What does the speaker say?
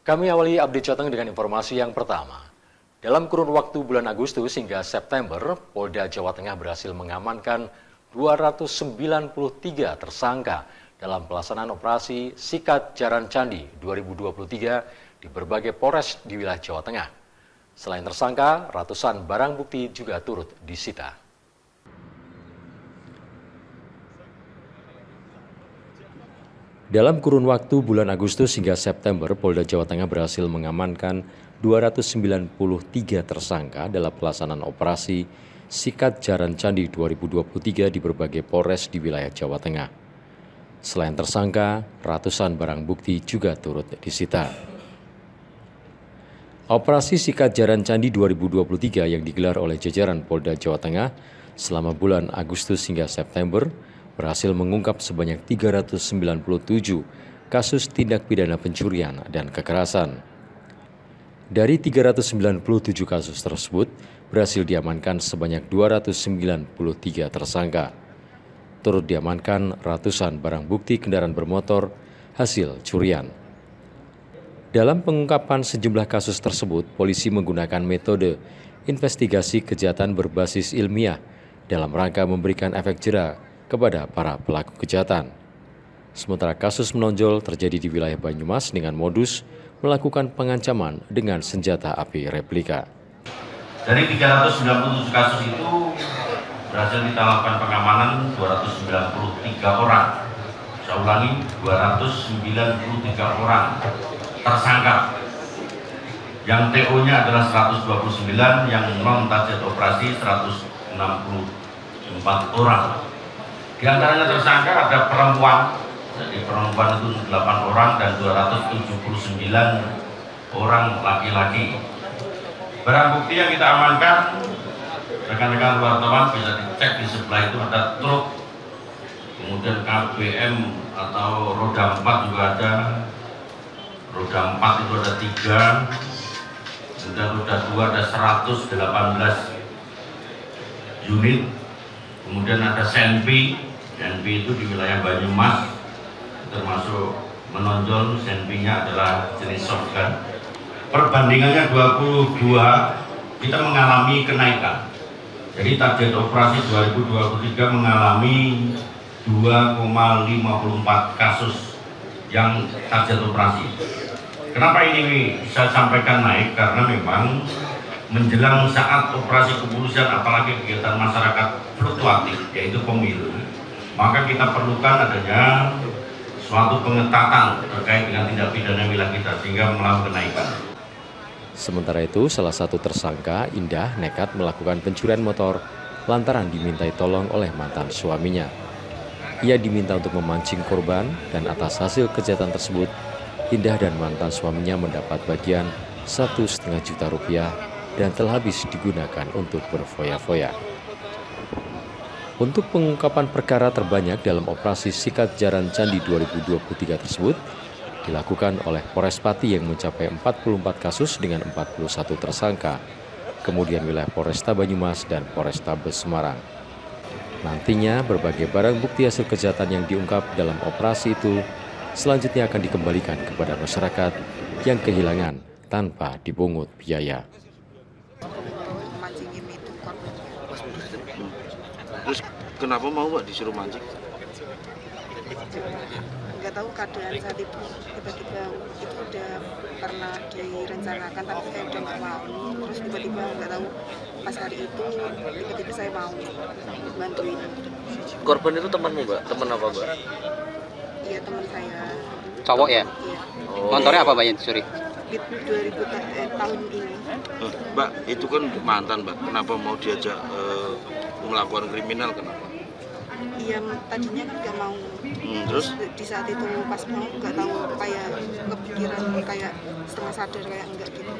Kami awali update Jateng dengan informasi yang pertama. Dalam kurun waktu bulan Agustus hingga September, Polda Jawa Tengah berhasil mengamankan 293 tersangka dalam pelaksanaan operasi Sikat Jaran Candi 2023 di berbagai Polres di wilayah Jawa Tengah. Selain tersangka, ratusan barang bukti juga turut disita. Dalam kurun waktu bulan Agustus hingga September, Polda Jawa Tengah berhasil mengamankan 293 tersangka dalam pelaksanaan operasi Sikat Jaran Candi 2023 di berbagai Polres di wilayah Jawa Tengah. Selain tersangka, ratusan barang bukti juga turut disita. Operasi Sikat Jaran Candi 2023 yang digelar oleh jajaran Polda Jawa Tengah selama bulan Agustus hingga September berhasil mengungkap sebanyak 397 kasus tindak pidana pencurian dan kekerasan. Dari 397 kasus tersebut, berhasil diamankan sebanyak 293 tersangka. Turut diamankan ratusan barang bukti kendaraan bermotor hasil curian. Dalam pengungkapan sejumlah kasus tersebut, polisi menggunakan metode investigasi kejahatan berbasis ilmiah dalam rangka memberikan efek jera kepada para pelaku kejahatan. Sementara kasus menonjol terjadi di wilayah Banyumas dengan modus melakukan pengancaman dengan senjata api replika. Dari 397 kasus itu berhasil kita lakukan pengamanan 293 orang. Saya ulangi, 293 orang tersangka. Yang TO-nya adalah 129, yang non-target operasi 164 orang. Di antaranya tersangka ada perempuan, jadi perempuan itu 8 orang dan 279 orang laki-laki. Barang bukti yang kita amankan, rekan-rekan wartawan bisa dicek di sebelah itu ada truk, kemudian KBM atau roda 4 juga ada, roda 4 itu ada 3, kemudian roda 2 ada 118 unit, kemudian ada senpi itu di wilayah Banyumas, termasuk menonjol senpinya adalah jenis shotgun. Perbandingannya 22, kita mengalami kenaikan. Jadi target operasi 2023 mengalami 2,54 kasus yang target operasi. Kenapa ini saya sampaikan naik? Karena memang menjelang saat operasi kepolisian, apalagi kegiatan masyarakat fluktuatif, yaitu pemilu, maka kita perlukan adanya suatu pengetatan terkait dengan tindak pidana wilayah kita sehingga mengalami kenaikan. Sementara itu, salah satu tersangka, Indah, nekat melakukan pencurian motor lantaran dimintai tolong oleh mantan suaminya. Ia diminta untuk memancing korban dan atas hasil kejahatan tersebut, Indah dan mantan suaminya mendapat bagian 1,5 juta rupiah dan telah habis digunakan untuk berfoya-foya. Untuk pengungkapan perkara terbanyak dalam operasi Sikat Jaran Candi 2023 tersebut dilakukan oleh Polres Pati yang mencapai 44 kasus dengan 41 tersangka, kemudian wilayah Polresta Banyumas dan Polrestabes Semarang. Nantinya berbagai barang bukti hasil kejahatan yang diungkap dalam operasi itu selanjutnya akan dikembalikan kepada masyarakat yang kehilangan tanpa dipungut biaya. Terus kenapa mau Mbak disuruh mancing? Nggak tahu keadaan saat itu, tiba-tiba itu udah pernah direncanakan tapi saya udah nggak mau, terus tiba-tiba nggak tahu pas hari itu tiba-tiba saya mau bantuin. Korban itu temanmu Mbak? Teman apa Mbak? Iya, teman saya. Cowok ya? Iya. Oh. Motornya apa Mbak yang dicuri? Di 2000 tahun ini. Mbak, itu kan mantan Mbak, kenapa mau diajak melakukan kriminal, kenapa? Iya, tadinya kan nggak mau. Terus di saat itu pas mau nggak tahu, kayak kepikiran, kayak setengah sadar kayak enggak gitu.